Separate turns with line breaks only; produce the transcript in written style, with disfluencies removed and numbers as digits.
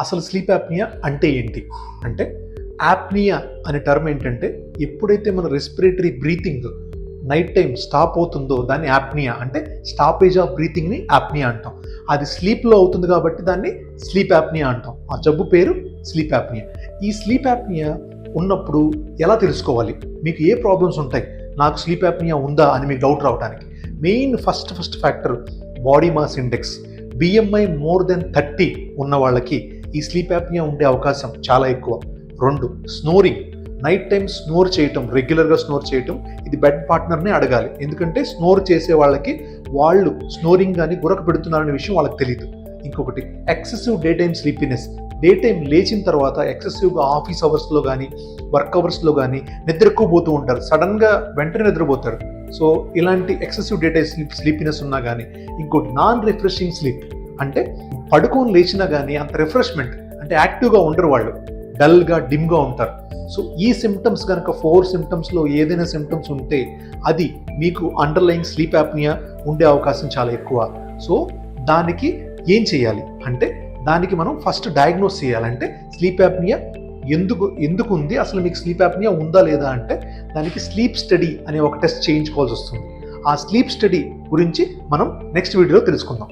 అసలు sleep apnoea అంటే ఏంటి అంటే, యాప్నియా అనే టర్మ్ ఏంటంటే ఎప్పుడైతే మన respiratory breathing night time stop అవుతుందో దాన్ని యాప్నియా అంటే స్టాపేజ్ ఆఫ్ బ్రీతింగ్ని యాప్నియా అంటాం. అది స్లీప్లో అవుతుంది కాబట్టి దాన్ని స్లీప్ యాప్నియా అంటాం. ఆ జబ్బు పేరు స్లీప్ యాప్నియా. ఈ స్లీప్ యాప్నియా ఉన్నప్పుడు ఎలా తెలుసుకోవాలి, మీకు ఏ ప్రాబ్లమ్స్ ఉంటాయి, నాకు స్లీప్ యాప్నియా ఉందా అని మీకు డౌట్ రావడానికి main first factor body mass index. BMI more than 30 ఉన్న వాళ్ళకి ఈ స్లీప్ యాప్నియా ఉండే అవకాశం చాలా ఎక్కువ. 2, స్నోరింగ్. నైట్ టైం స్నోర్ చేయటం, రెగ్యులర్గా స్నోర్ చేయటం, ఇది బెడ్ పార్ట్నర్నే అడగాలి. ఎందుకంటే స్నోర్ చేసే వాళ్ళకి వాళ్ళు స్నోరింగ్ కానీ గురక పెడుతున్నారనే విషయం వాళ్ళకి తెలియదు. ఇంకొకటి excessive day time sleepiness. Day time లేచిన తర్వాత ఎక్సెసివ్గా ఆఫీస్ అవర్స్లో కానీ వర్క్ అవర్స్లో కానీ నిద్ర ఎక్కువ పోతూ ఉంటారు, సడన్గా వెంటనే నిద్రపోతారు. సో ఇలాంటి ఎక్సెసివ్ డే టైం స్లీపీనెస్ ఉన్నా కానీ. ఇంకోటి నాన్ రిఫ్రెషింగ్ స్లీప్, అంటే పడుకొని లేచినా కానీ అంత రిఫ్రెష్మెంట్ అంటే యాక్టివ్గా ఉండరు, వాళ్ళు డల్గా డిమ్గా ఉంటారు. సో ఈ సిమ్టమ్స్ కనుక 4 సిమ్టమ్స్లో ఏదైనా సిమ్టమ్స్ ఉంటే అది మీకు అండర్లయింగ్ స్లీప్ యాప్నియా ఉండే అవకాశం చాలా ఎక్కువ. సో దానికి ఏం చేయాలి అంటే, దానికి మనం ఫస్ట్ డయాగ్నోస్ చేయాలంటే స్లీప్ యాప్నియా ఎందుకు ఉంది, అసలు మీకు స్లీప్ యాప్నియా ఉందా లేదా అంటే దానికి స్లీప్ స్టడీ అనే ఒక టెస్ట్ చేయించుకోవాల్సి వస్తుంది. ఆ స్లీప్ స్టడీ గురించి మనం నెక్స్ట్ వీడియోలో తెలుసుకుందాం.